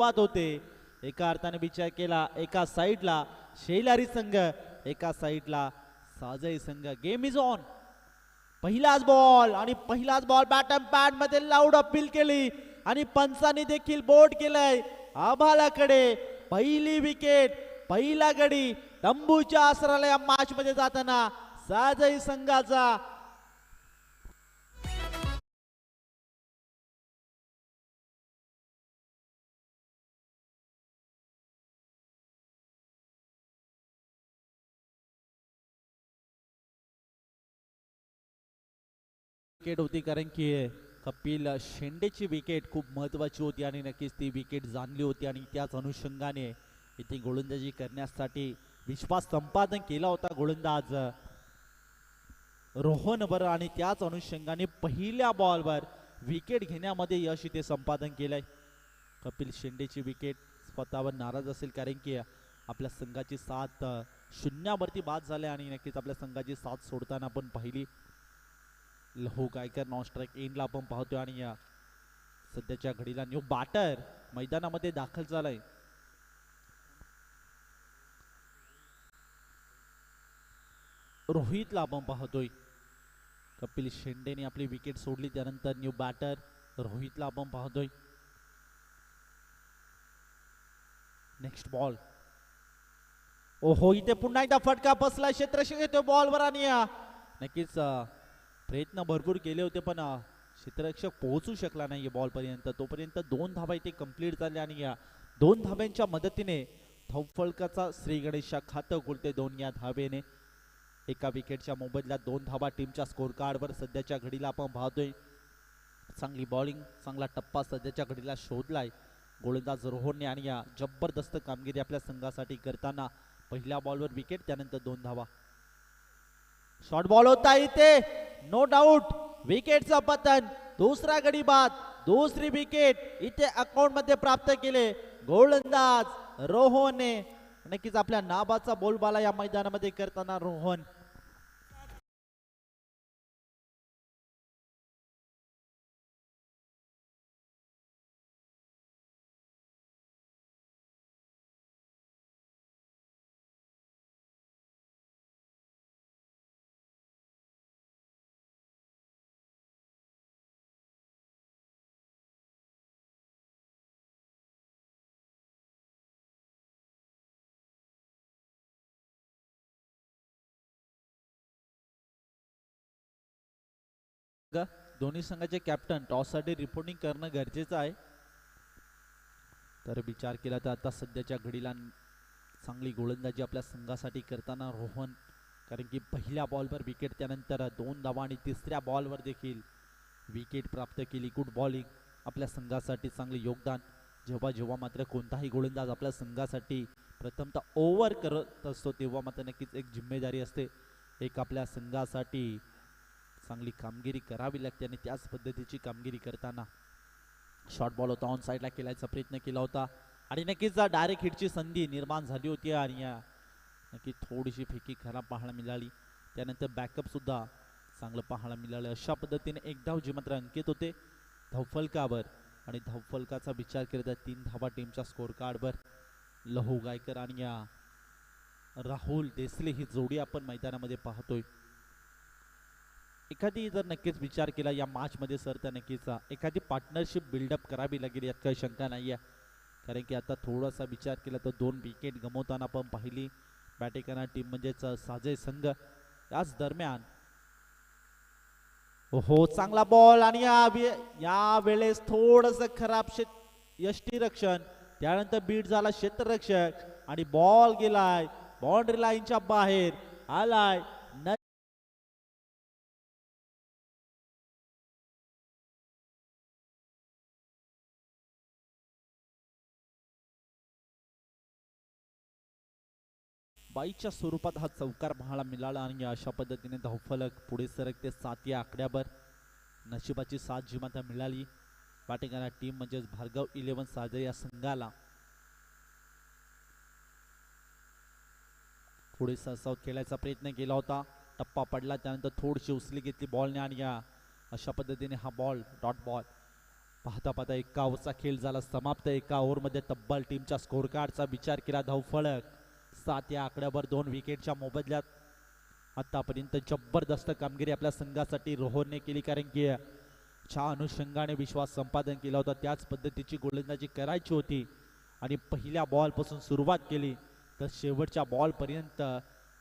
सुरुवात होते. एका अर्थाने विचार केला, एका साईडला शेलारी संघ, एका साईडला साजई संघ. Game is on. पहिलाच बॉल आणि पहिलाच बॉल बॅट अँड पॅड मध्ये लाऊड अपील केली आणि पंचांनी देखील बोर्ड केलंय आभालाकडे. पहिली विकेट, पहिला गडी तंबूच्या आसराला या मॅच मध्ये जाताना साजई संघाचा. विकेट होती कारण की कपिल शेंडेची विकेट खूप महत्वाची होती आणि नक्कीच ती विकेट जाणली होती आणि त्याच अनुषंगाने इथे गोलंदाजी करण्यासाठी विश्वास संपादन केला होता गोलंदाज रोहनवर आणि त्याच अनुषंगाने पहिल्या बॉलवर विकेट घेण्यामध्ये यश इथे संपादन केलंय. कपिल शेंडेची विकेट स्वतःवर नाराज असेल कारण की आपल्या संघाची साथ शून्यावरती बाद झाले आणि नक्कीच आपल्या संघाची साथ सोडताना आपण पाहिली. लहू गायकर नॉन स्ट्राईक एंडला आपण पाहतोय आणि या सध्याच्या घडीला न्यू बॅटर मैदानामध्ये दाखल झालाय. रोहितला आपण पाहतोय. कपिल शेंडेने आपली विकेट सोडली त्यानंतर न्यू बॅटर रोहितला आपण पाहतोय. Next ball. ओहो, इथे पुन्हा एकदा फटका बसला. क्षेत्ररक्षक येतोय बॉलवर आणि नक्कीच प्रयत्न भरपूर केले होते पण क्षेत्ररक्षक पोहोचू शकला नाही बॉल पर्यंत. तोपर्यंत 2 धाबा इथे कंप्लीट झाल्या आणि या 2 धाब्यांच्या मदतीने धावफलकाचा श्री गणेशा खातं खुलते 2 या धाबेने. एका विकेटच्या मोबदल्यात 2 धाबा टीमच्या स्कोर कार्डवर सध्याच्या घडीला आपण पाहतोय. चांगली बॉलिंग, चांगला टप्पा सध्याच्या घडीला शोधलाय गोलंदाज रोहनने आणि या जबरदस्त कामगिरी आपल्या संघासाठी करताना पहिल्या बॉलवर विकेट त्यानंतर 2 धाबा. शॉर्ट बॉल होता इथे, नो डाऊट विकेटचा पतन. दुसरा गडी बाद, दुसरी विकेट इथे अकाउंट मध्ये प्राप्त केले गोलंदाज रोहनने. नक्कीच आपल्या नाबाचा बोलबाला या मैदानामध्ये करताना रोहन. दोन्ही संघाचे कॅप्टन टॉससाठी रिपोर्टिंग करणं गरजेचं आहे. तर विचार केला तर आता सध्याच्या घडीला चांगली गोलंदाजी आपल्या संघासाठी करताना रोहन, कारण की पहिल्या बॉलवर विकेट त्यानंतर 2 धावा आणि तिसऱ्या बॉलवर देखील विकेट प्राप्त केली. गुड बॉलिंग आपल्या संघासाठी, चांगले योगदान. जेव्हा जेव्हा मात्र कोणताही गोलंदाज आपल्या संघासाठी प्रथमतः ओव्हर करत असतो तेव्हा मात्र नक्कीच एक जिम्मेदारी असते, एक आपल्या संघासाठी चांगली कामगिरी करावी लागते आणि त्याच पद्धतीची कामगिरी करताना शॉर्ट बॉल होता, ऑन साईडला केलायचा प्रयत्न केला होता आणि नक्कीच डायरेक्ट हिटची संधी निर्माण झाली होती आणि नक्की थोडीशी फेकी खराब पाहायला मिळाली. त्यानंतर बॅकअप सुद्धा चांगलं पाहायला मिळालं. अशा पद्धतीने एक धाव जी मात्र अंकित होते धावफलकावर आणि धावफलकाचा विचार केला तर 3 धावा टीमच्या स्कोर कार्डवर. लहू गायकर आणि राहुल देसले ही जोडी आपण मैदानामध्ये पाहतोय. एखादी जर नक्कीच विचार केला या मॅच मध्ये सर तर नक्कीच एखादी पार्टनरशिप बिल्डअप करावी लागेल यात काही शंका नाही आहे. कारण की आता थोडासा विचार केला तर 2 विकेट गमवताना आपण पाहिली बॅटिंग करणारी टीम म्हणजेच साजय संघ. याच दरम्यान हो चांगला बॉल आणि या वेळेस थोडस खराब यष्टीरक्षण, त्यानंतर बीट झाला क्षेत्ररक्षक आणि बॉल गेलाय बाउंड्री लाईनच्या बाहेर आलाय. बाईच्या स्वरूपात हा चौकार पाहायला मिळाला आणि अशा पद्धतीने धावफलक पुढे सरकते 7 या आकड्यावर. नशिबाची साथ जी मात्र मिळाली बॅटिंग करणारी टीम म्हणजेच भार्गव 11 साजे या संघाला. पुढे सरसावत खेळायचा प्रयत्न केला होता, टप्पा पडला त्यानंतर थोडीशी उचली घेतली बॉलने आणि अशा पद्धतीने हा बॉल डॉट बॉल. पाहता पाहता 1 ओव्हरचा खेळ झाला समाप्त. 1 ओव्हरमध्ये तब्बल टीमच्या स्कोर कार्डचा विचार केला धावफलक 7 या आकड्यावर 2 विकेटच्या मोबदल्यात. आतापर्यंत जबरदस्त कामगिरी आपल्या संघासाठी रोहनने केली, कारण की ज्या अनुषंगाने विश्वास संपादन केला होता त्याच पद्धतीची गोलंदाजी करायची होती आणि पहिल्या बॉलपासून सुरुवात केली तर शेवटच्या बॉलपर्यंत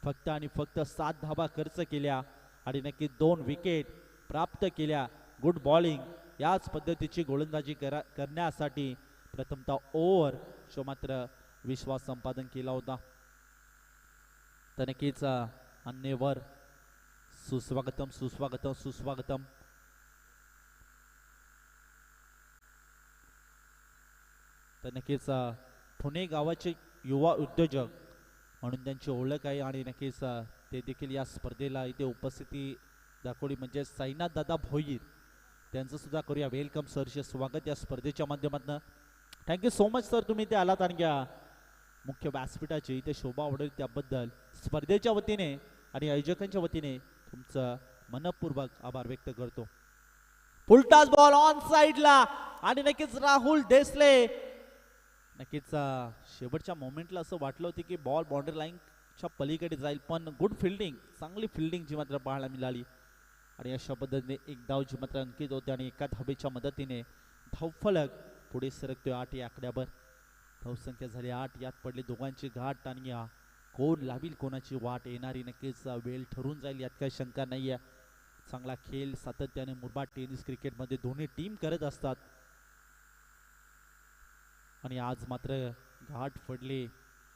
फक्त आणि फक्त 7 धावा खर्च केल्या आणि नक्की 2 विकेट प्राप्त केल्या. गुड बॉलिंग, याच पद्धतीची गोलंदाजी करण्यासाठी प्रथमतः ओव्हर शो मात्र विश्वास संपादन केला होता. तर नक्कीच अन्यवर सुस्वागतम सुस्वागतम सुस्वागतम. तर नक्कीच पुणे गावाचे युवा उद्योजक म्हणून त्यांची ओळख आहे आणि नक्कीच ते देखील या स्पर्धेला इथे उपस्थिती दाखवली, म्हणजे साईनाथ दादा भोईर त्यांचं सुद्धा करूया वेलकम सरचे स्वागत या स्पर्धेच्या माध्यमातून. थँक्यू सो मच सर, तुम्ही इथे आलात आणि मुख्य व्यासपीठाची इथे शोभा वाढवली त्याबद्दल स्पर्धेच्या वतीने आणि आयोजकांच्या वतीने तुमचं मनपूर्वक आभार व्यक्त करतो. फुलटास बॉल ऑन साइडला आणि नक्कीच राहुल देसले, नक्कीच शेवटच्या मोमेंटला असं वाटलं होतं की बॉल बाउंड्री लाईनच्या पलीकडे जाईल, पण गुड फिल्डिंग, चांगली फिल्डिंग जी मात्र पाहायला मिळाली आणि अशा पद्धतीने 1 धाव जी मात्र अंकित होते आणि 1 धावेच्या मदतीने धावफलक पुढे सरकतोय 8 या आकड्यावर. धावसंख्या झाली 8, यात पडले दोघांची गाठ आणि कोण लावील कोणाची वाट येणारी नक्कीच वेळ ठरून जाईल, यात काही शंका नाही आहे. चांगला खेळ सातत्याने मुरबाड टेनिस क्रिकेटमध्ये दोन्ही टीम करत असतात आणि आज मात्र गाठ पडले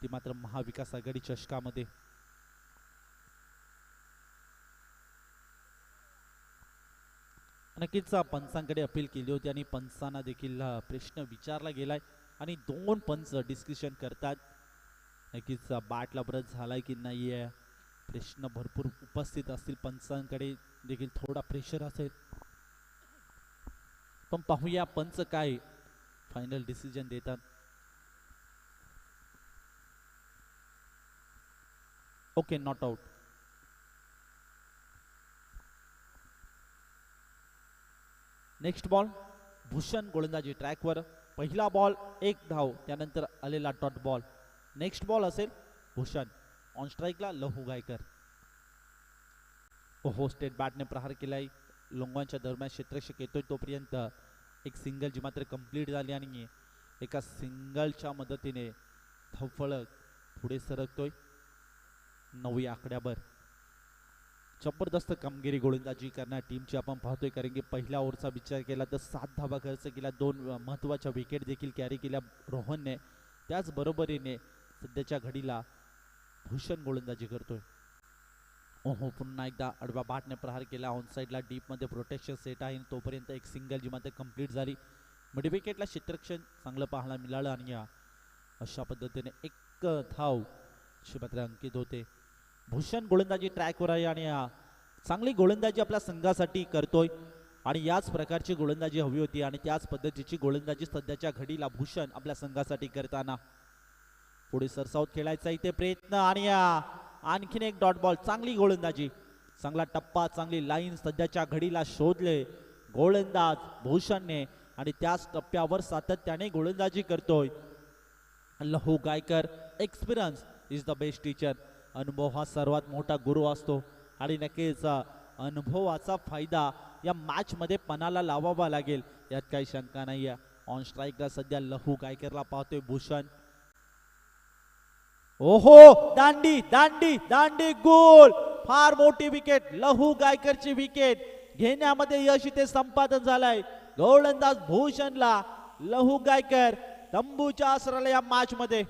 ती मात्र महाविकास आघाडी चषकामध्ये. नक्कीच पंचांकडे अपील केली होती आणि पंचांना देखील प्रश्न विचारला गेलाय आणि 2 पंच डिस्कशन करतात. नक्कीच बॅटला ब्रश झालाय की नाही आहे, प्रश्न भरपूर उपस्थित असतील, पंचांकडे देखील थोडा प्रेशर असेल, पण पाहूया पंच काय फायनल डिसिजन देतात. Okay, not out. Next ball Bhushan गोलंदाजी ट्रॅकवर. पहिला बॉल 1 धाव, त्यानंतर आलेला डॉट बॉल. नेक्स्ट बॉल असेल भूषण, ऑन स्ट्राईकला लहू गायकर. ओहो, स्टेट बॅटने प्रहार केलाय, लोंगांच्या दरम्यान क्षेत्ररक्षक येतोय तोपर्यंत एक सिंगल जी मात्र कंप्लीट झाली आणि एका सिंगलच्या मदतीने धावफलक पुढे सरकतोय 9 या आकड्यावर. जबरदस्त कामगिरी गोलंदाजी करणाऱ्या टीमची आपण पाहतोय, कारण की पहिल्या ओव्हरचा विचार केला तर 7 धावा खर्च केला, 2 महत्त्वाच्या विकेट देखील कॅरी केल्या रोहनने. त्याचबरोबरीने सध्याच्या घडीला भूषण गोलंदाजी करतोय. ओहो, पुन्हा एकदा आडव्या बॅटने प्रहार केला, ऑन साईडला डीपमध्ये प्रोटेक्शन सेट आहे, तोपर्यंत एक सिंगल जी मात्र कंप्लीट झाली. मिड विकेटला क्षेत्ररक्षण चांगलं पाहायला मिळालं आणि अशा पद्धतीने 1 धाव अशी मात्र अंकित होते. भूषण गोलंदाजी ट्रॅकवर आहे आणि चांगली गोलंदाजी आपल्या संघासाठी करतोय आणि याच प्रकारची गोलंदाजी हवी होती आणि त्याच पद्धतीची गोलंदाजी सध्याच्या घडीला भूषण आपल्या संघासाठी करताना पुढे सरसावत खेळायचा इथे प्रयत्न आणि आणखीन एक डॉट बॉल. चांगली गोलंदाजी, चांगला टप्पा, चांगली लाईन सध्याच्या घडीला शोधले गोलंदाज भूषणने आणि त्याच टप्प्यावर सातत्याने गोलंदाजी करतोय Lahu Gaikar. Experience is the best teacher. अनुभव हा सर्वात मोठा गुरु असतो आणि नक्कीच अनुभवाचा फायदा या मॅच मध्ये पणाला लावावा लागेल, यात काही शंका नाही आहे. ऑन स्ट्राईकला सध्या लहू गायकरला पाहतोय भूषण. ओहो, दांडी दांडी दांडी, गोल, फार मोठी विकेट, लहू गायकरची विकेट घेण्यामध्ये यश इथे संपादन झालंय. गोलंदाज भूषणला लहू गायकर तंबूच्या आसराला या मॅच मध्ये.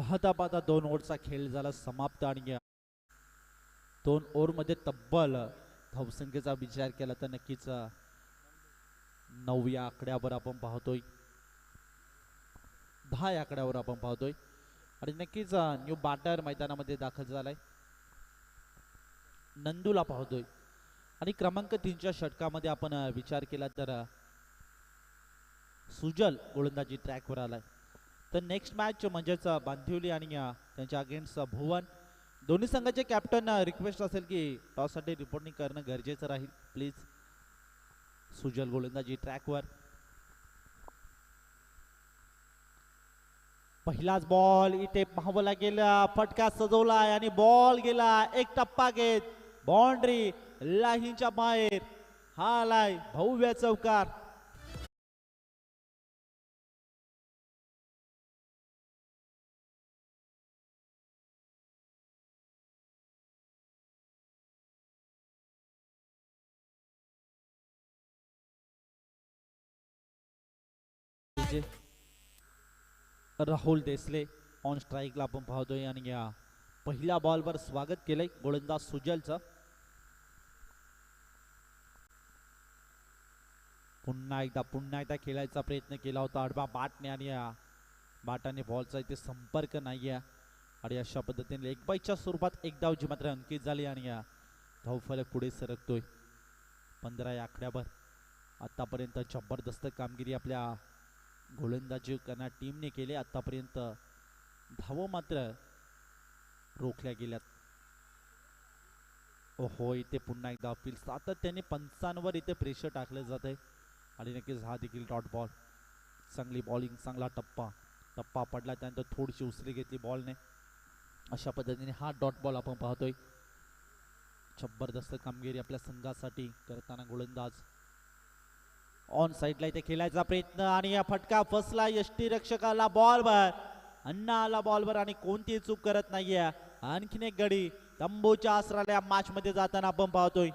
पाहता पाहता 2 ओव्हरचा खेळ झाला समाप्त आणि 2 ओव्हरमध्ये तब्बल धावसंख्येचा विचार केला तर नक्कीच 9 या आकड्यावर आपण पाहतोय, 10 या आकड्यावर आपण पाहतोय आणि नक्कीच न्यू बाटर मैदानामध्ये दाखल झालाय, नंदूला पाहतोय आणि क्रमांक 3च्या षटकामध्ये आपण विचार केला तर सुजल गोलंदाजी ट्रॅकवर आलाय. तर नेक्स्ट मॅच म्हणजेच बांधिवली आणि त्यांच्या अगेन्स्ट भुवन, दोन्ही संघाचे कॅप्टन रिक्वेस्ट असेल की टॉससाठी रिपोर्टिंग करणं गरजेचं राहील प्लीज. सुजल गोलंदाजी ट्रॅकवर, पहिलाच बॉल इथे पाहावं गेला, फटका सजवलाय आणि बॉल गेला एक टप्पा घेत बाउंड्री लाईनच्या बाहेर. हा आलाय भव्य चौकार. राहुल देसले ऑन स्ट्राईकला आपण पाहतोय आणि या पहिल्या बॉलवर स्वागत केलंय गोलंदाज सुजलचं. पुन्हा एकदा खेळायचा प्रयत्न केला होता आडवा बाटने आणि या बाटाने बॉलचा इथे संपर्क नाहीये आणि अशा पद्धतीने एक बाईच्या स्वरूपात एक धाव जी मात्र अंकित झाली आणि या धावफलक पुढे सरकतोय 15 या आकड्यावर. आतापर्यंत जबरदस्त कामगिरी आपल्या गोलंदाजी करणाऱ्या टीमने केले. आतापर्यंत धाव मात्र रोखल्या गेल्यात. ओहो, इथे पुन्हा एकदा अपील, सातत्याने पंचांवर इथे प्रेशर टाकलं जात आहे आणि नक्कीच हा देखील डॉट बॉल. चांगली बॉलिंग, चांगला टप्पा पडला, त्यानंतर थोडीशी उसरी घेतली बॉलने. अशा पद्धतीने हा डॉट बॉल आपण पाहतोय. जबरदस्त कामगिरी आपल्या संघासाठी करताना गोलंदाज ऑन साइडला इथे खेळायचा प्रयत्न आणि या फटका फसला यष्टीरक्षकाला बॉलवर. अण्णा आला बॉलवर आणि कोणतीही चूक करत नाहीये. आणखीन एक गडी तंबूच्या आसराला या मॅच मध्ये जाताना आपण पाहतोय.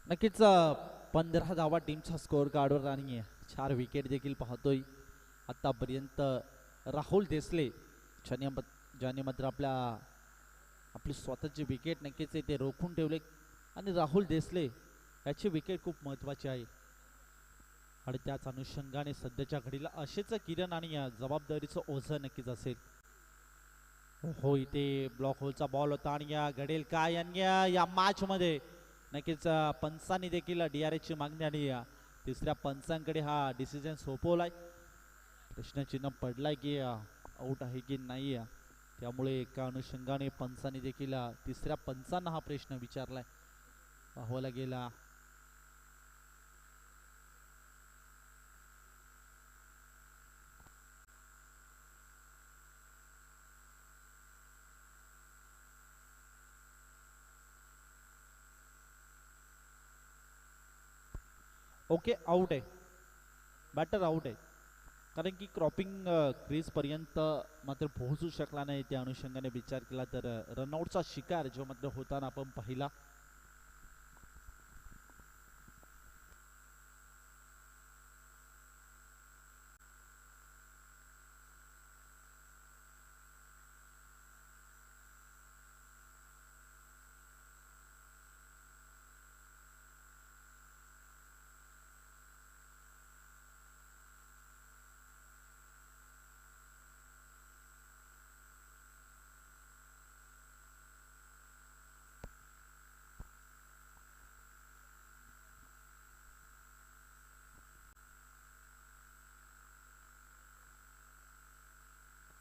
नक्कीच 15 धावा टीमच्या स्कोअर कार्डवर आणि 4 विकेट देखील पाहतोय आतापर्यंत. राहुल देसले ज्याने मात्र आपली स्वतःची विकेट नक्कीच ते रोखून ठेवले आणि राहुल देसले याची विकेट खूप महत्वाची आहे आणि त्याच अनुषंगाने सध्याच्या घडीला असेच किरण आणि जबाबदारीचं ओझं नक्कीच असेल. हो, इथे ब्लॉक होलचा बॉल होता आणि या घडेल काय या मॅच मध्ये नक्कीच पंचांनी देखील DRS ची मागणी आणि तिसऱ्या पंचांकडे हा डिसिजन सोपवलाय. प्रश्नचिन्ह पडलाय की आउट आहे की नाही, त्यामुळे एका अनुषंगाने पंचांनी देखील तिसऱ्या पंचांना हा प्रश्न विचारलाय. पाहावला गेला ओके, आउट आहे, बॅटर आउट आहे, कारण की क्रॉपिंग क्रीज पर्यंत मात्र पोहोचू शकला नाही. त्या अनुषंगाने विचार केला तर रनआउटचा शिकार जो मात्र होताना आपण पाहिला.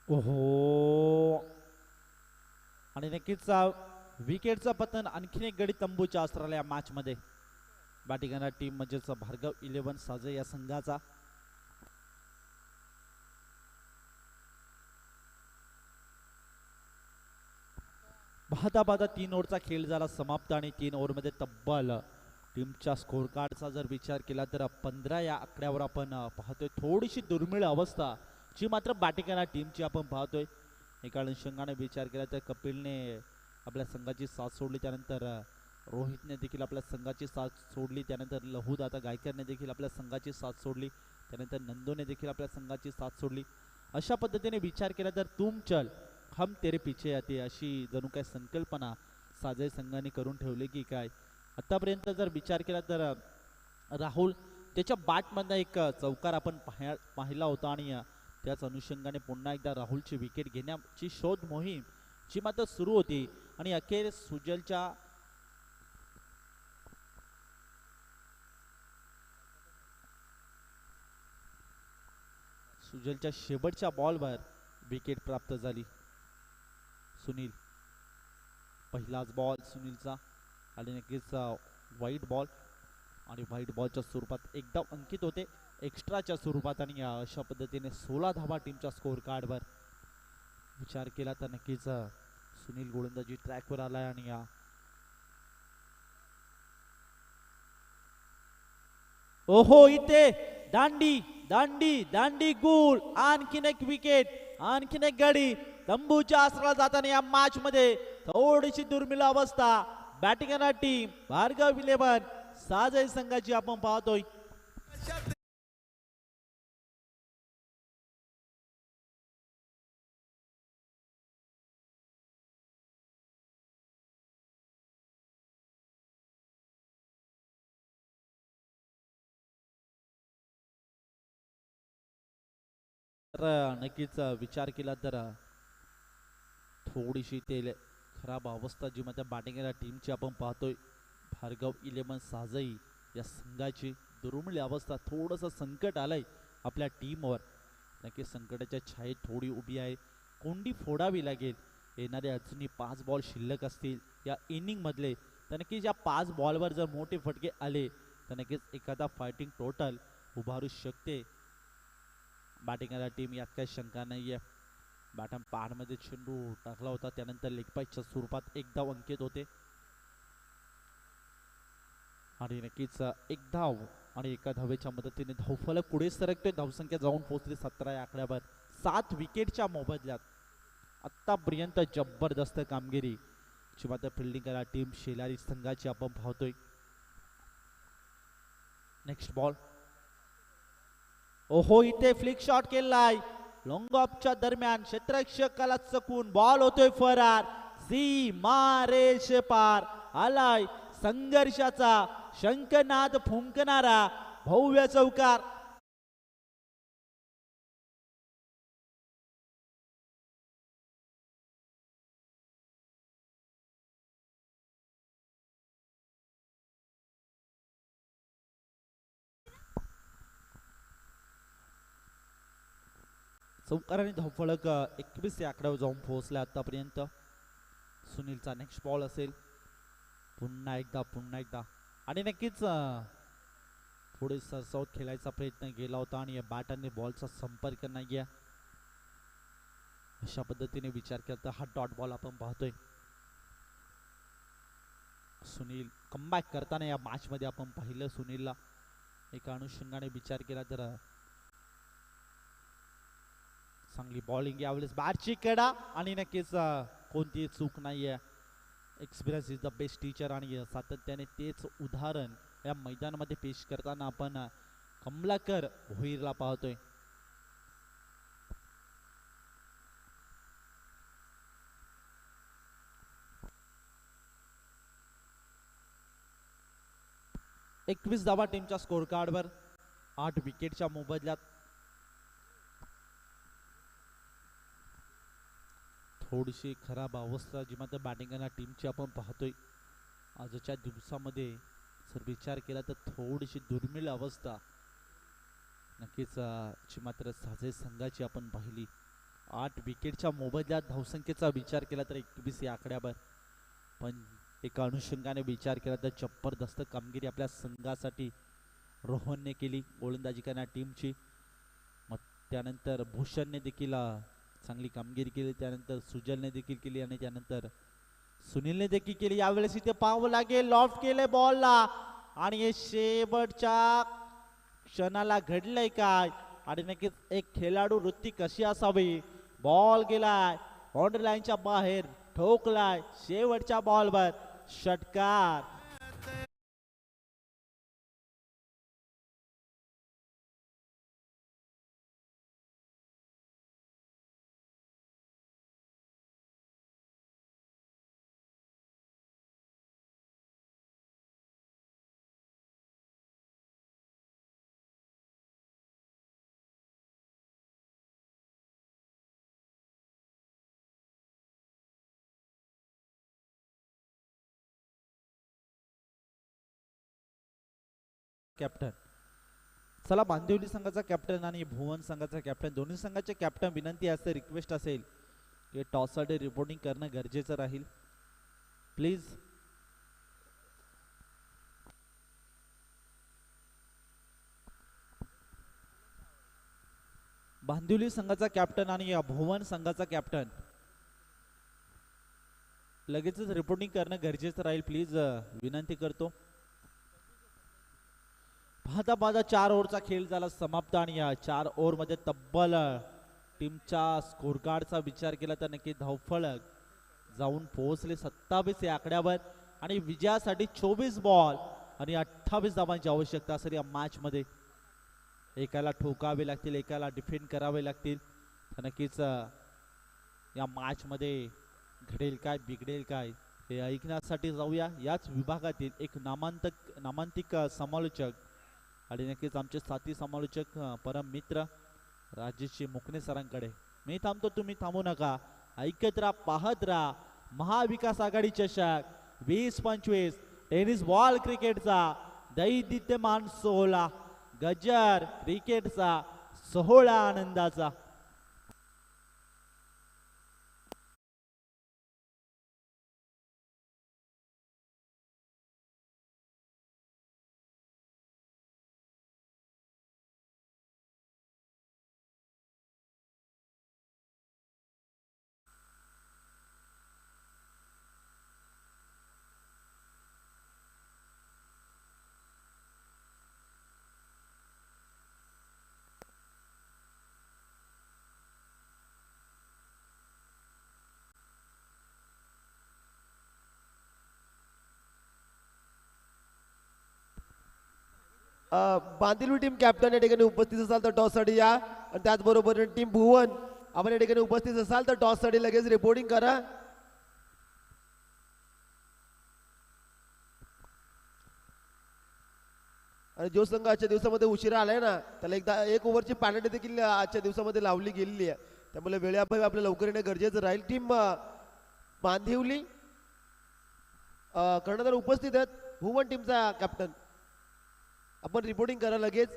ओहो, आणि नक्कीच विकेटचा पतन. आणखीन एक गडी तंबूच्या आसराला या मॅच मध्ये बॅटिंग करणारी टीम म्हणजेच भार्गव 11 साजे या संघाचा. पाहता पाहता 3 ओव्हरचा खेळ झाला समाप्त आणि 3 ओव्हरमध्ये तब्बल टीमच्या स्कोर कार्डचा जर विचार केला तर 15 या आकड्यावर आपण पाहतोय थोडीशी दुर्मिळ अवस्था जी मात्र बॅटिंग टीमची आपण पाहतोय. एका अनुषंगाने विचार केला तर कपिलने आपल्या संघाची साथ सोडली, त्यानंतर रोहितने देखील आपल्या संघाची साथ सोडली, त्यानंतर लहूदादा गायकरने देखील आपल्या संघाची साथ सोडली, त्यानंतर नंदूने देखील आपल्या संघाची साथ सोडली. अशा पद्धतीने विचार केला तर तुम चल हम तेरे पीछे आते अशी जणू काय संकल्पना साजय संघाने करून ठेवली की काय. आतापर्यंत जर विचार केला तर राहुल त्याच्या बॅटमधनं एक चौकार आपण पाहिला होता आणि त्याच अनुषंगाने पुन्हा एकदा राहुलची विकेट घेण्याची शोध मोहीम जी मात्र सुरू होती आणि अखेर सुजलच्या शेवटच्या बॉलवर विकेट प्राप्त झाली. सुनील पहिलाच बॉल सुनीलचा आणि नक्कीच वाईट बॉल आणि व्हाईट बॉलच्या स्वरूपात एकदा अंकित होते एक्स्ट्राच्या स्वरूपात आणि अशा पद्धतीने 16 धावा टीमच्या स्कोर कार्डवर विचार केला तर नक्कीच सुनील गोलंदाजी ट्रॅकवर आलाय आणि ओहो इथे दांडी दांडी दांडी गुल आणखीन एक विकेट आणखीन एक गडी तंबूच्या आसरा जाताना या मॅच मध्ये थोडीशी दुर्मिळ अवस्था बॅटिंग टीम भार्गव 11 साजय संघाची आपण पाहतोय. तर नक्कीच विचार केला तर थोडीशी ते खराब अवस्था जी मध्ये बॅटिंग टीमची आपण पाहतोय. भार्गव 11 साजई या संघाची दुर्मिळ अवस्था थोडंसं संकट आलंय आपल्या टीमवर. नक्कीच संकटाच्या छायेत थोडी उभी आहे, कोंडी फोडावी लागेल. येणारे अजूनही 5 बॉल शिल्लक असतील या इनिंग मधले तर नक्कीच या 5 बॉलवर जर मोठे फटके आले तर नक्कीच एखादा फायटिंग टोटल उभारू शकते बॅटिंग टीम, यात काही शंका नाहीये. बॅटम पॅडमध्ये चेंडू टाकला होता, त्यानंतर लेगपाईच्या स्वरूपात एक धाव अंकित होते आणि नक्कीच एक धाव आणि एका धावेच्या मदतीने धावफलक पुढे सरकतोय. धावसंख्या जाऊन पोहोचली 17 या आकड्यावर. 7 विकेटच्या मोबदल्यात आतापर्यंत जबरदस्त कामगिरी ची मात्र फिल्डिंग करा टीम शेलारी संघाची आपण पाहतोय. नेक्स्ट बॉल ओहो इथे फ्लिक शॉट केलाय लॉंग ऑफच्या दरम्यान क्षेत्ररक्षकाला चकून बॉल होतोय फरार. सीमारेष पार आलाय संघर्षाचा शंखनाद फुंकणारा भव्य चौकार. चौकार आणि धावफलक 21 या आकड्यावर जाऊन पोहोचला आतापर्यंत. सुनीलचा नेक्स्ट बॉल असेल. पुन्हा एकदा आणि नक्कीच पुढे सरसावत खेळायचा प्रयत्न केला होता आणि या बॅटरने बॉलचा संपर्क नाही आहे. अशा पद्धतीने विचार करता हा डॉट बॉल आपण पाहतोय. सुनील कमबॅक करताना या मॅच मध्ये आपण पाहिलं सुनीलला. एका अनुषंगाने विचार केला तर चांगली बॉलिंग यावेळेस बॅटची कडा आणि नक्कीच कोणतीही चूक नाहीये. Experience is the best teacher आणि सातत्याने तेच उदाहरण या मैदानामध्ये पेश करताना आपण कमलाकर भोईरला पाहतोय. एकवीस धावा टीमच्या स्कोर कार्डवर 8 विकेटच्या मोबदल्यात. थोडीशी खराब अवस्था जी मात्र बॅटिंग टीमची आपण पाहतोय आजच्या दिवसामध्ये. जर विचार केला तर थोडीशी दुर्मिळ अवस्था नक्कीच जी मात्र साजे संघाची आपण पाहिली. 8 विकेटच्या मोबदल्यात धावसंख्येचा विचार केला तर 21 या आकड्यावर. पण एका अनुषंगाने विचार केला तर जबरदस्त कामगिरी आपल्या संघासाठी रोहनने केली गोलंदाजी करणाऱ्या टीमची. मग त्यानंतर भूषणने देखील चांगली कामगिरी केली, त्यानंतर सुजलने देखील केली आणि त्यानंतर सुनीलने देखील केली, यावेळेस इथे पाहावं लागेल, लॉफ्ट केले बॉलला आणि हे शेवटच्या क्षणाला घडलंय काय आणि नक्कीच एक खेळाडू वृत्ती कशी असावी. बॉल गेलाय बाउंड्री लाईनच्या बाहेर, ठोकलाय शेवटच्या बॉलवर, षटकार. कॅप्टन, चला बांदिवली संघाचा कॅप्टन आणि भुवन संघाचा कॅप्टन, दोन्ही संघाचे कॅप्टन विनंती असते, रिक्वेस्ट असेल की टॉससाठी रिपोर्टिंग करणं गरजेचं राहील प्लीज. बांदिवली संघाचा कॅप्टन आणि भुवन संघाचा कॅप्टन लगेचच रिपोर्टिंग करणं गरजेचं राहील प्लीज, विनंती करतो. पाहता पाहता 4 ओव्हरचा खेळ झाला समाप्त आणि या 4 ओव्हरमध्ये तब्बल टीमच्या स्कोर कार्डचा विचार केला तर नक्की धावफलक जाऊन पोहोचले 27 या आकड्यावर आणि विजयासाठी 24 बॉल आणि 28 धावांची आवश्यकता असेल या मॅच मध्ये. एकाला ठोकावे लागतील, एकाला डिफेंड करावे लागतील, तर नक्कीच या मॅच मध्ये घडेल काय बिघडेल काय हे ऐकण्यासाठी जाऊया याच विभागातील एक नामांतिक समालोचक आणि नक्कीच आमचे साथी समालोचक परम मित्र राजेश मुकणे सरांकडे. मी थांबतो, तुम्ही थांबू नका, ऐकत राहा, पाहत राहा महाविकास आघाडी चषक 2025 टेनिस बॉल क्रिकेटचा दैदिप्यमान सोहळा, गजर क्रिकेटचा सोहळा आनंदाचा. बांदिवली टीम कॅप्टन या ठिकाणी उपस्थित असाल तर टॉससाठी या आणि त्याचबरोबर टीम भुवन आपण या ठिकाणी उपस्थित असाल तर टॉससाठी लगेच रिपोर्टिंग करा. आणि जो संघ आजच्या दिवसामध्ये उशिरा आलाय ना त्याला एकदा 1 ओव्हरची पॅनल्टी देखील आजच्या दिवसामध्ये लावली गेलेली आहे, त्यामुळे वेळेअभावी आपल्याला लवकर येणं गरजेचं राहील. टीम बांदिवली कर्णधार उपस्थित आहेत, भुवन टीमचा कॅप्टन आपण रिपोर्टिंग करा लगेच.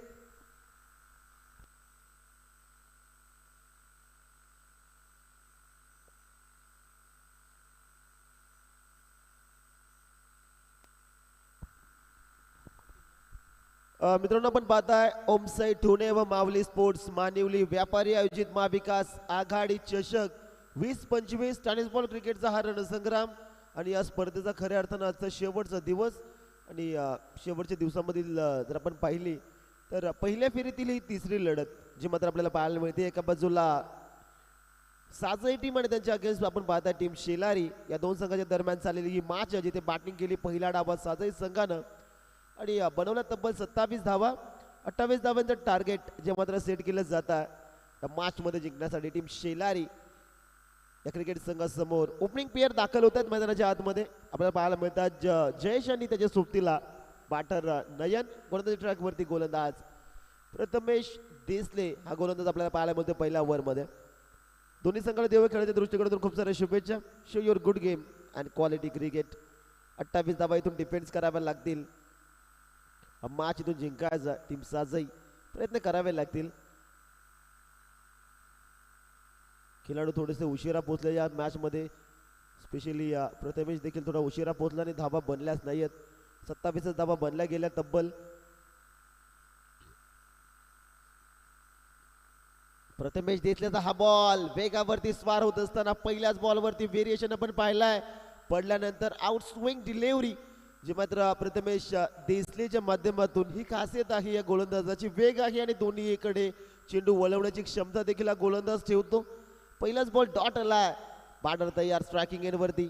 मित्रांनो आपण पाहताय ओमसाई ठोणे व मावली स्पोर्ट्स मानिवली व्यापारी आयोजित महाविकास आघाडी चषक 2025 टेनिस बॉल क्रिकेटचा हा रणसंग्राम आणि या स्पर्धेचा खऱ्या अर्थानं आजचा शेवटचा दिवस आणि शेवटच्या दिवसामधील जर आपण पाहिली तर पहिल्या फेरीतील ही तिसरी लढत जी मात्र आपल्याला पाहायला मिळते. एका बाजूला साजई टीम आणि त्यांच्या अगेन्स्ट आपण पाहता टीम शेलारी, या दोन संघाच्या दरम्यान चाललेली ही मॅच जिथे बॅटिंग केली पहिल्या डावात साजई संघानं आणि बनवला तब्बल 27 धावा, 28 धावांचं टार्गेट जे मात्र सेट केलं जातं या मॅच मध्ये जिंकण्यासाठी. टीम शेलारी या क्रिकेट संघासमोर ओपनिंग प्लेयर दाखल होत आहेत मैदानाच्या आतमध्ये आपल्याला पाहायला मिळतात जयेश आणि त्याच्या सोबतीला बॅटर नयन, गोलंदाजी ट्रॅक वरती गोलंदाज प्रथमेश देसले हा गोलंदाज आपल्याला पाहायला मिळतो पहिल्या ओव्हरमध्ये. दोन्ही संघाला देव खेळाच्या दृष्टिकोनातून खूप साऱ्या शुभेच्छा. Show your good game and quality cricket. 28 धावा इथून डिफेन्स कराव्या लागतील, मॅच इथून जिंकायचा टीम साजई प्रयत्न करावे लागतील. खेळाडू थोडेसे उशिरा पोहोचले या मॅच मध्ये, स्पेशली प्रथमेश देखील थोडा उशिरा पोहोचला आणि धावा बनल्याच नाहीयेत. 27 धावा बनल्या गेल्या तब्बल. प्रथमेश देसलेचा हा बॉल वेगावरती स्वार होत असताना पहिल्याच बॉलवरती व्हेरिएशन आपण पाहिलाय. पडल्यानंतर आउट स्विंग डिलिव्हरी जी मात्र प्रथमेश देसलेच्या माध्यमातून ही खासियत आहे या गोलंदाजाची. वेग आहे आणि दोन्हीकडे चेंडू वळवण्याची क्षमता देखील हा गोलंदाज ठेवतो. पहिलाच बॉल डॉट आलाय. बॅटर तयार स्ट्रायकिंग एंड वरती.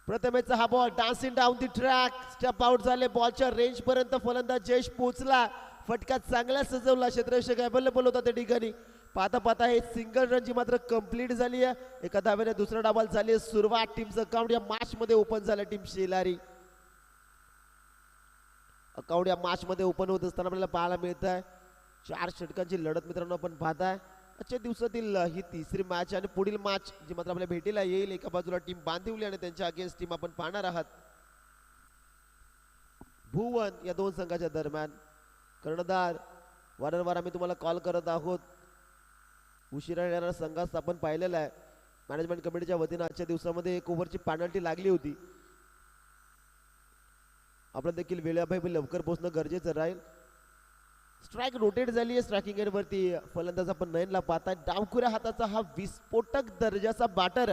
प्रथमेशचा हा ball dancing down the track. Step out झाले. बॉलच्या रेंज पर्यंत फलंदाज जयेश पोचला. फटका चांगला सजवला. क्षेत्ररक्षक अवेलेबल होता त्या ठिकाणी. पाहता पाहता हे सिंगल रनची मात्र कंप्लीट झाली आहे. एका धावेने दुसरा डाबाल झाली सुरुवात. टीमचं अकाउंट या मॅच मध्ये ओपन झालं. टीम शेलारी अकाउंट या मॅच मध्ये ओपन होत असताना आपल्याला पाहायला मिळत आहे 4 षटकांची लढत मित्रांनो आपण पाहताय. आजच्या दिवसातील ही तिसरी मॅच आणि पुढील मॅच जी मात्र आपल्या भेटीला येईल. एका बाजूला टीम बांदिवली आणि त्यांच्या अगेन्स्ट टीम आपण पाहणार आहात भुवन. या दोन संघाच्या दरम्यान कर्णधार वारंवार आम्ही तुम्हाला कॉल करत आहोत. उशिरा येणारा संघास आपण पाहिलेला आहे. मॅनेजमेंट कमिटीच्या वतीने आजच्या दिवसामध्ये 1 ओव्हरची पेनल्टी लागली होती. आपण देखील वेळेअभावी लवकर पोहोचणं गरजेचं राहील. स्ट्राईक रोटेट झाली आहे स्ट्रायकिंग एंड वरती. फलंदाज आपण नयनला पाहताय. डावखुऱ्या हाताचा हा विस्फोटक दर्जाचा बॅटर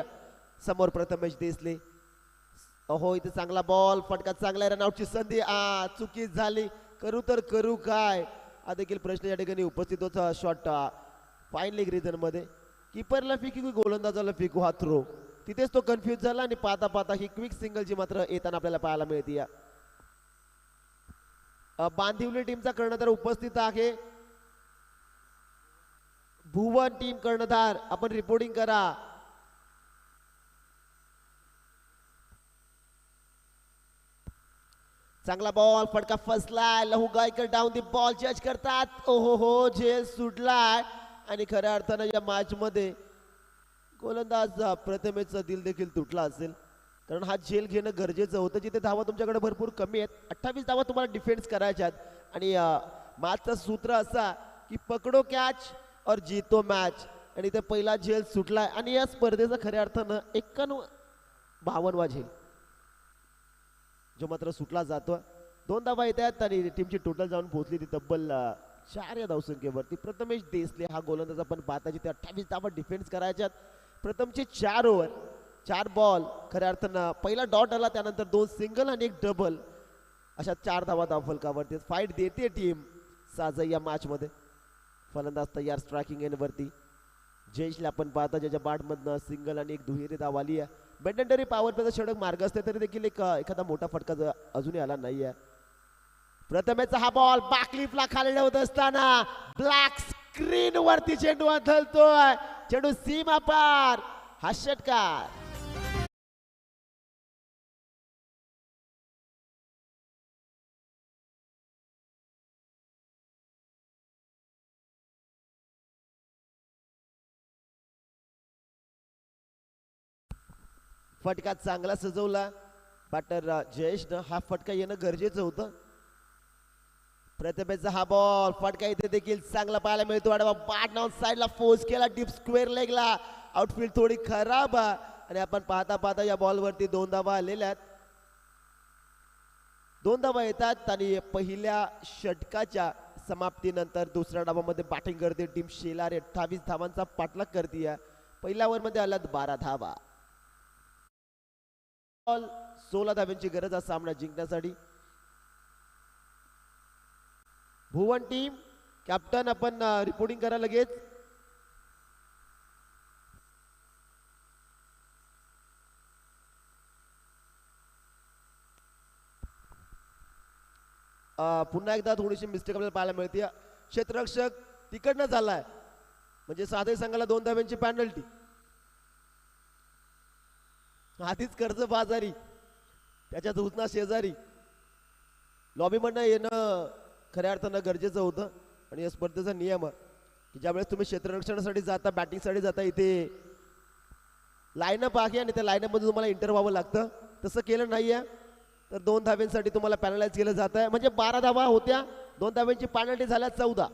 समोर प्रथमेश देसले. अहो इथे चांगला बॉल. फटका चांगला. रनआउटची संधी चुकी झाली. करू तर करू काय हा देखील प्रश्न या ठिकाणी उपस्थित होता. शॉट फाईन लेग रिजन मध्ये. किपरला फेकू की गोलंदाजाला फेकू हा थ्रो. तिथेच तो कन्फ्युज झाला आणि पाहता पाहता ही क्विक सिंगल जी मात्र येताना आपल्याला पाहायला मिळते. बांदिवली टीमचा कर्णधार उपस्थित आहे. भुवन टीम कर्णधार आपण रिपोर्टिंग करा. चांगला बॉल. फटका फसलाय. लहू गायकर डाऊन दी बॉल जज करतात. ओहो हो झेल सुटलाय आणि खऱ्या अर्थानं या मॅच मध्ये गोलंदाज प्रथमेशचा दिल देखील तुटला असेल. कारण हा झेल घेणं गरजेचं होतं. जिथे धावा तुमच्याकडे भरपूर कमी आहेत. 28 धावा तुम्हाला डिफेन्स करायच्यात आणि मॅचचं सूत्र असा की पकडो कॅच और जीतो मॅच. आणि इथे पहिला झेल सुटलाय आणि या स्पर्धेचा खऱ्या अर्थानं 51वा झेल जो मात्र सुटला जातो. 2 धावा येतात आणि टीमची टोटल जाऊन पोहोचली ती तब्बल 4 या धावसंख्येवरती. प्रथमेश देसले हा गोलंदाज आपण पाहता जिथे 28 धावा डिफेन्स करायच्यात. प्रथमचे 4 ओव्हर 4 बॉल खऱ्या अर्थानं पहिला डॉट आला. त्यानंतर 2 सिंगल आणि 1 डबल अशा 4 धावा धावफलकावरती. फाईट देते टीम साजय या मॅच मध्ये. फलंदाज तयार स्ट्रायकिंग एंड वरती. जयेशला आपण पाहता ज्याच्या बॅट मधनं सिंगल आणि 1 दुहेरी धाव आली आहे. मेंटेनरी पॉवर प्लेचा षटक मार्ग असते तरी देखील एखादा मोठा फटका अजूनही आला नाहीये. प्रथमेशचा हा बॉल बॅकलिफ्टला खाली होत असताना ब्लॅक स्क्रीन वरती चेंडू अंथलतोय. चेंडू सीमा पार. हा षटकार. फटका चांगला सजवला बॅटर जयेशनं. हा फटका येणं गरजेचं होतं. प्रथमेशचा हा बॉल. फटका इथे देखील चांगला पाहायला मिळतो. बॅट डाऊन साइडला फोर्स केला डीप स्क्वेअर लेगला. आउटफील्ड थोडी खराब आणि आपण पाहता पाहता या बॉल वरती 2 धावा आलेल्या आहेत. 2 धावा येतात आणि पहिल्या षटकाच्या समाप्तीनंतर दुसऱ्या डावामध्ये बॅटिंग करते टीम शेलारी. 28 धावांचा पाठलाग करते. पहिल्या ओव्हर मध्ये आल्यात 12 धावा. 16 धाव्यांची गरज आहे सामना जिंकण्यासाठी. भुवन टीम कॅप्टन आपण रिपोर्टिंग करा लगेच. पुन्हा एकदा थोडीशी मिस्टेक आपल्याला पाहायला मिळते. क्षेत्ररक्षक तिकडनं झालाय म्हणजे साधे संघाला 2 धाव्यांची पेनल्टी. आधीच कर्ज बाजारी त्याच्या उचना शेजारी लॉबी मधनं येणं खऱ्या अर्थानं गरजेचं होतं. आणि या स्पर्धेचा नियम की ज्यावेळेस तुम्ही क्षेत्ररक्षणासाठी जाता बॅटिंगसाठी जाता इथे लाईनअप आहे आणि त्या लाईनअप मध्ये तुम्हाला इंटर व्हावं लागतं. तसं केलं नाहीये तर 2 धाव्यांसाठी तुम्हाला पॅनलाइज केलं जात आहे. म्हणजे 12 धावा होत्या. 2 धाव्यांची पेनल्टी झाल्या 14.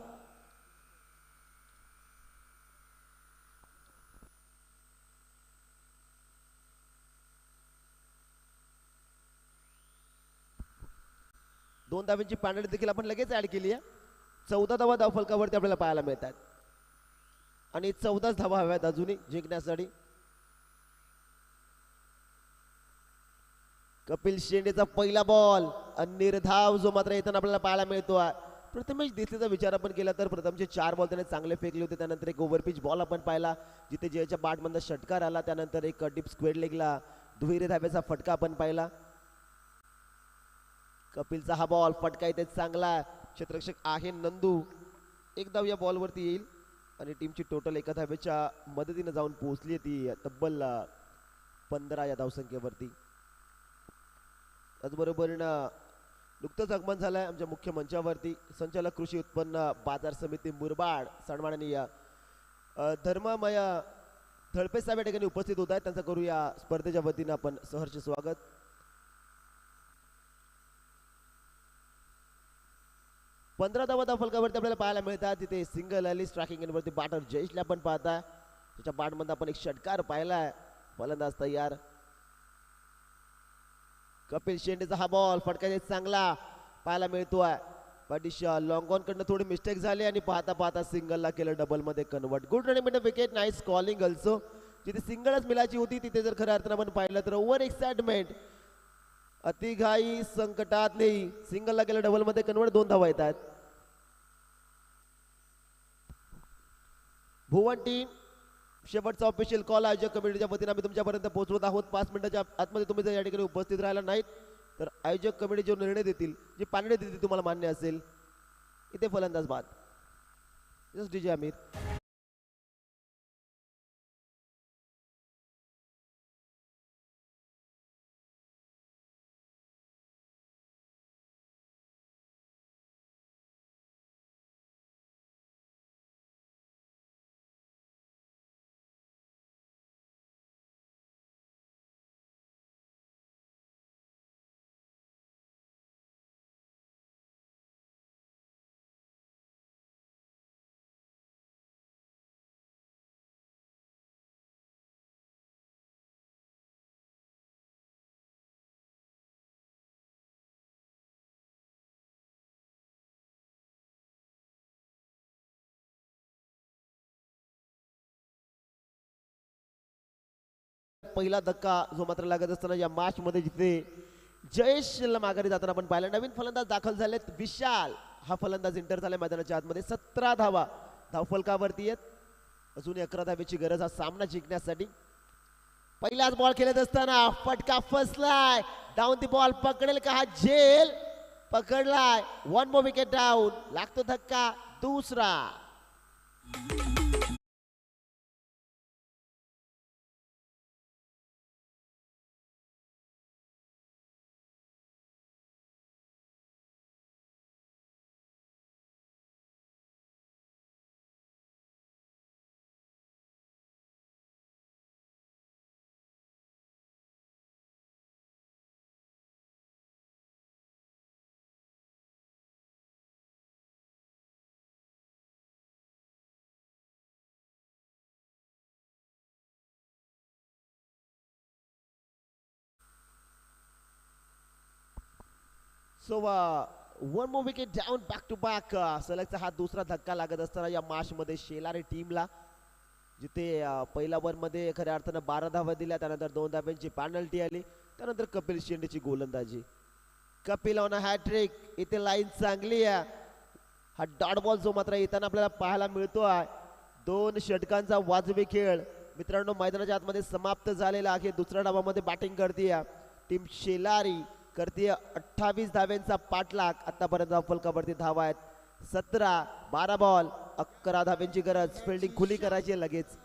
दोन धाव्यांची पेनल्टी देखील आपण लगेच ऍड केली आहे. 14 धावा धावफलकावरती आपल्याला पाहायला मिळतात आणि 14 धावा हव्यात अजूनही जिंकण्यासाठी. कपिल शेंडेचा पहिला बॉल आणि निर्धाव जो मात्र येताना आपल्याला पाहायला मिळतो आहे. प्रथमेश देसलेचा विचार आपण केला तर प्रथमचे 4 बॉल त्याने चांगले फेकले होते. त्यानंतर एक ओव्हरपिच बॉल आपण पाहिला जिथे जयच्या बॅटमधनं षटकार आला. त्यानंतर एक डीप स्क्वेअर लेगला दुहेरी धाब्याचा फटका आपण पाहिला. कपिलचा हा बॉल फटका इथे चांगला. क्षेत्ररक्षक आहे नंदू. एक धाव या बॉलवरती येईल आणि टीमची टोटल एका धाब्याच्या मदतीने जाऊन पोहोचली ती तब्बल 15 या धावसंख्येवरती. त्याचबरोबर नुकतंच आगमन झालंय आमच्या मुख्य मंचावरती संचालक कृषी उत्पन्न बाजार समिती मुरबाड सन्माननीय धर्ममय थळपे साहेब या ठिकाणी उपस्थित होत आहेत. त्यांचं करूया स्पर्धेच्या वतीनं आपण सहर्ष स्वागत. पंधरा धावा फलकावरती आपल्याला पाहायला मिळतात. तिथे सिंगल आली स्ट्रायकिंग वरती बॅटर जयेशला आपण पाहताय. त्याच्या बॅटमध्ये आपण एक षटकार पाहिलाय. फलंदाज तयार. कपिल शेंडेचा हा बॉल फटका चांगला पाहायला मिळतोय. पाठीश लॉंग ऑन कडनं थोडी मिस्टेक झाली आणि पाहता पाहता सिंगलला केलं डबल मध्ये convert. Good running mid wicket. Nice calling also. जिथे सिंगलच मिळायची होती तिथे जर खऱ्या अर्थानं आपण पाहिलं तर ओव्हर एक्साइटमेंट अतिघाई संकटात नाही. सिंगलला केलं डबल मध्ये कन्वर्ट. 2 धावा येतात. भुवन टीम शेवटचा ऑफिशियल कॉल आयोजक कमिटीच्या वतीने आम्ही तुमच्यापर्यंत पोहोचवत आहोत. 5 मिनिटाच्या आतमध्ये तुम्ही जर या ठिकाणी उपस्थित राहिला नाहीत तर आयोजक कमिटी जो निर्णय देतील जी पाणी देतील तुम्हाला मान्य असेल. इथे फलंदाज बाद. Just DJ Aamir. पहिला धक्का जो मात्र लागत असताना या मॅच मध्ये जिथे जयेशला माघारी जाताना आपण पाहिलं. नवीन फलंदाज दाखल झालेत. विशाल हा फलंदाज इंटर झालाय मैदानाच्या आतमध्ये. 17 धावा धावफलकावरती आहेत. अजून 11 धावेची गरज हा सामना जिंकण्यासाठी. पहिलाच बॉल खेळत असताना फटका फसलाय. डाऊन दी बॉल पकडेल का हा झेल. पकडलाय. 1 मोर विकेट डाऊन. लागतो धक्का दुसरा. So 1 more wicket down back to back. सलगचा हा दुसरा धक्का लागत असताना या मॅच मध्ये शेलारी टीमला जिथे पहिल्या ओव्हर मध्ये खऱ्या अर्थानं 12 धावा दिल्या. त्यानंतर 2 धाब्यांची पेनल्टी आली. त्यानंतर कपिल शेंडेची गोलंदाजी. Kapil on hat trick. इथे लाईन चांगली आहे. हा डॉट बॉल जो मात्र येताना आपल्याला पाहायला मिळतो आहे. 2 षटकांचा वाजवी खेळ मित्रांनो मैदानाच्या आतमध्ये समाप्त झालेला आहे. दुसऱ्या डावामध्ये बॅटिंग करते टीम शेलारी. करते 28 धाव्यांचा पाठलाग. आतापर्यंत फलकावरती धावा आहेत 17. 12 बॉल 11 धाव्यांची गरज. फिल्डिंग खुली करायची आहे लगेच.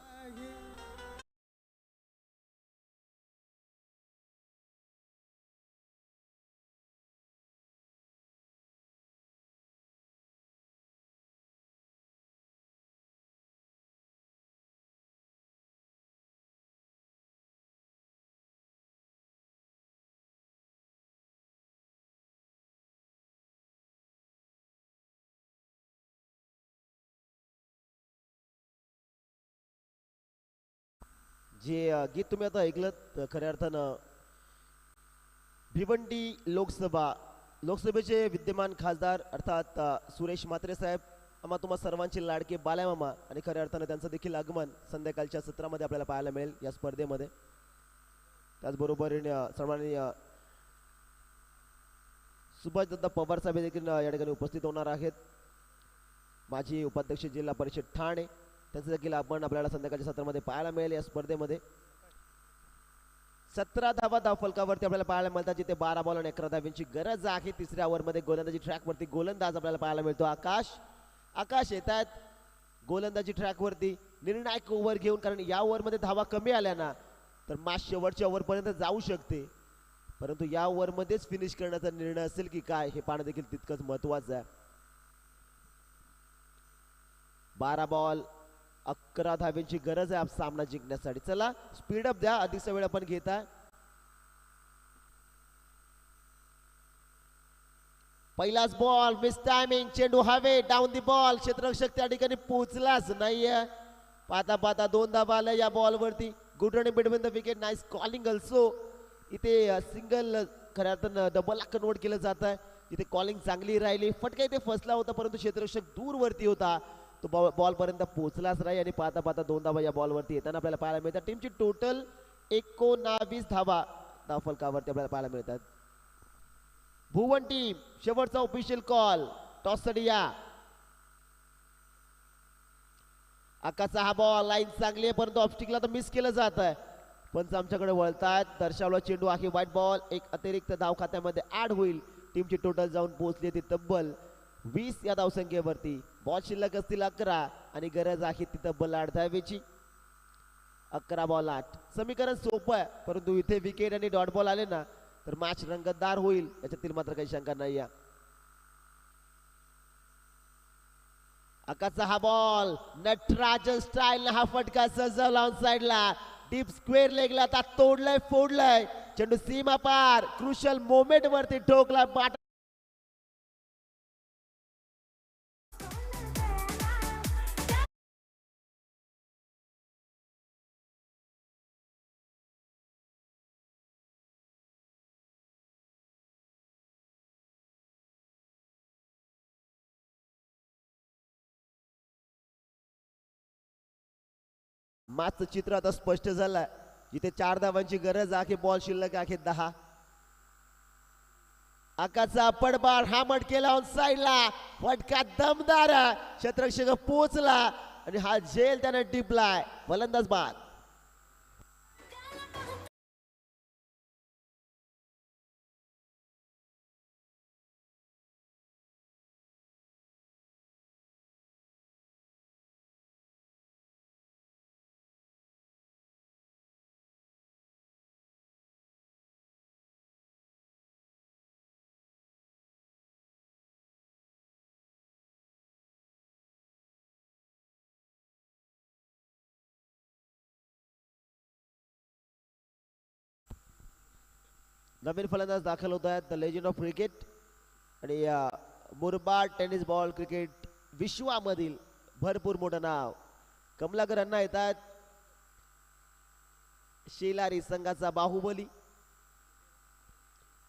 जे गीत तुम्ही आता ऐकलं खऱ्या अर्थानं भिवंडी लोकसभेचे विद्यमान खासदार अर्थात सुरेश म्हात्रे साहेब आम्हा तुम्हा सर्वांचे लाडके बाल्यामामा आणि खऱ्या अर्थानं त्यांचं देखील आगमन संध्याकाळच्या सत्रामध्ये आपल्याला पाहायला मिळेल या स्पर्धेमध्ये. त्याचबरोबर सन्माननीय सुभाष दत्ता पवार साहेब देखील या ठिकाणी उपस्थित होणार आहेत. माजी उपाध्यक्ष जिल्हा परिषद ठाणे त्यांचं देखील आपण आपल्याला संध्याकाळच्या सत्रामध्ये पाहायला मिळेल. या स्पर्धेमध्ये 17 धावा धावफलकावरती आपल्याला पाहायला मिळतात, जिथे 12 बॉल आणि 11 धाव्यांची गरज आहे. तिसऱ्या ओव्हरमध्ये गोलंदाजी ट्रॅकवरती गोलंदाज आपल्याला पाहायला मिळतो आकाश येत आहेत गोलंदाजी ट्रॅकवरती निर्णायक ओव्हर घेऊन, कारण या ओव्हरमध्ये धावा कमी आल्या ना तर मॅच शेवटच्या ओव्हरपर्यंत जाऊ शकते, परंतु या ओव्हरमध्येच फिनिश करण्याचा निर्णय असेल की काय हे पाहणं देखील तितकंच महत्वाचं आहे. 12 बॉल 11 धाव्यांची गरज आहे सामना जिंकण्यासाठी. चला स्पीडअप द्या, अधिकचा वेळ आपण घेताय. पहिलाच बॉल मिस टायमिंग, चेंडू हवे डाऊन दी बॉल, क्षेत्ररक्षक त्या ठिकाणी पोहोचलाच नाहीये. पाहता पाहता 2 धावा आल्या या बॉल वरती. Good running between the wicket, nice calling also. इथे सिंगल खऱ्या अर्थानं डबलला कन्वर्ट केलं जात आहे. इथे कॉलिंग चांगली राहिली. फटका इथे फसला होता, परंतु क्षेत्ररक्षक दूर वरती होता, तो बॉल पर्यंत पोहोचलाच नाही. आणि पाहता पाहता 2 धावा या बॉल वरती येताना आपल्याला पाहायला मिळतात. टीमची टोटल 19 धावा धावफलकावरती आपल्याला पाहायला मिळतात. भुवन टीम शेवटचा ऑफिशियल कॉल, टॉस साठी या. आकाशचा हा बॉल लाईन चांगली आहे, परंतु ऑब्स्टिकला तर मिस केलं जात आहे. पंच आमच्याकडे वळतात. दर्शवला चेंडू आहे व्हाईट बॉल, एक अतिरिक्त धाव खात्यामध्ये ऍड होईल. टीमची टोटल जाऊन पोहोचली ती तब्बल 20 या धावसंख्येवरती. बॉल शिल्लक असतील 11 आणि गरज आहे ती तब्बल 8 धावेची. 11 बॉल 8 समीकरण सोपं आहे, परंतु इथे विकेट आणि डॉट बॉल आले ना तर मॅच रंगतदार होईल, याच्यातील मात्र काही शंका नाही. आकाशचा हा बॉल नटराजन स्टाईल हा फटका सजवला ऑन साइडला, डीप स्क्वेअर लेगला आता तोडलाय फोडलाय. चेंडू सीमा पार, क्रुशल मोमेंट वरती ठोकला. मॅचचं चित्र आता स्पष्ट झालंय. जिथे 4 धावांची गरज आहे, बॉल शिल्लक आहे 10. आकाशचा पडबार हामट केला ऑन साइडला, फटका दमदार, क्षेत्ररक्षक पोहोचला आणि हा झेल त्याने टिपलाय. फलंदाज बाद. नवीन फलंदाज दाखल होत आहेत, द लेजंड ऑफ क्रिकेट आणि मुरबाड टेनिस बॉल क्रिकेट विश्वामधील भरपूर मोठं नाव कमलाकर अण्णा येत आहेत. शेलारी संघाचा बाहुबली.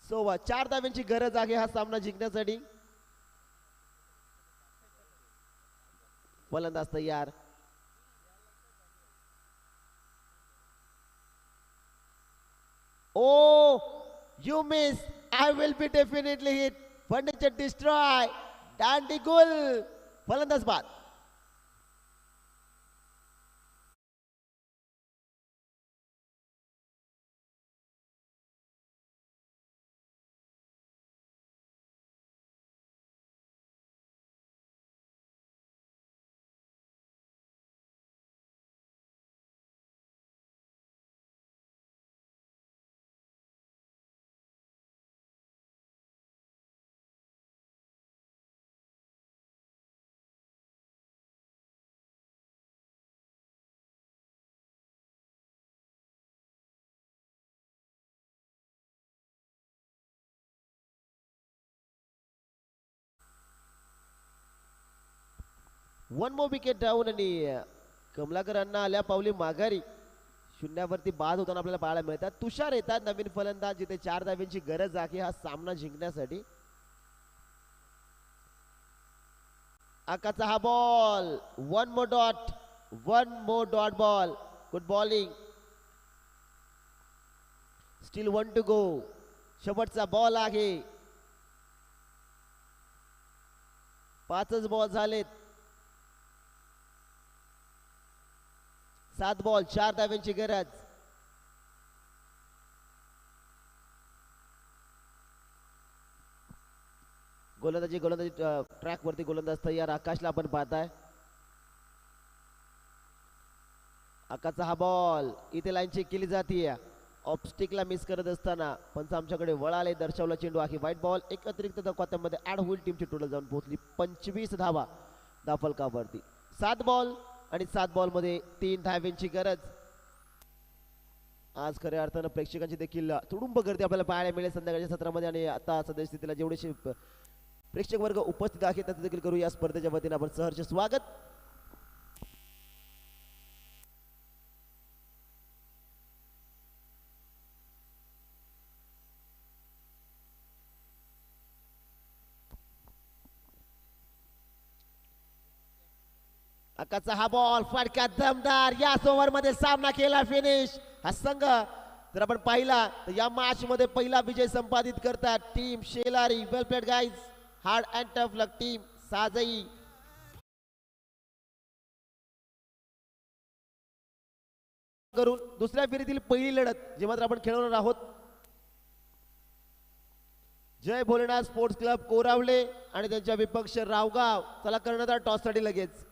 4 धाव्यांची गरज आहे हा सामना जिंकण्यासाठी. फलंदाज तयार. ओ you miss, I will be definitely hit. Furniture destroy. Dandy goal. फलंदाज बाद. वन मोर विकेट डाऊन आणि कमलाकरांना आल्या पावली माघारी. 0वरती बाद होताना आपल्याला पाहायला मिळतात. तुषार येतात नवीन फलंदाज, जिथे 4 धाव्यांची गरज आहे हा सामना जिंकण्यासाठी. आकाशचा हा ball 1 more dot ball. Good bowling. Still 1 to go. शेवटचा बॉल आहे. 5च बॉल झालेत. 7 बॉल 4 धाव्यांची गरज. गोलंदाजी ट्रॅक वरती गोलंदाज तयार. आकाशला आपण पाहताय. आकाशचा हा बॉल इथे लाईन चेक केली जाते. ऑब्स्टिकला मिस करत असताना पंच आमच्याकडे वळाले. दर्शवला चेंडू आहे वाईट बॉल. एक अतिरिक्त खात्यामध्ये ऍड होईल. टीमची टोटल जाऊन पोहोचली 25 धावा धावफलकावरती. 7 बॉल आणि 7 बॉल मध्ये 3 धाव्यांची गरज. आज खऱ्या अर्थानं प्रेक्षकांची देखील तुडुंब गर्दी आपल्याला पाहायला मिळेल संध्याकाळच्या सत्रामध्ये. आणि आता सध्या स्थितीला जेवढेशे प्रेक्षक वर्ग उपस्थित आहे त्याचं देखील करू या स्पर्धेच्या वतीने आपण सहर्ष स्वागत. आकाशचा हा बॉल फटका दमदार. याच ओव्हर मध्ये सामना केला फिनिश. हा संघ जर आपण पाहिला तर या मॅच मध्ये पहिला विजय संपादित करतात टीम शेलारी. Well played guys. Hard and tough luck team साजई. करून दुसऱ्या फेरीतील पहिली लढत जे मात्र आपण खेळवणार आहोत. जय भोलेनाथ स्पोर्ट्स क्लब कोरावले आणि त्यांच्या विपक्ष रावगाव. चला करणार टॉस साठी लगेच.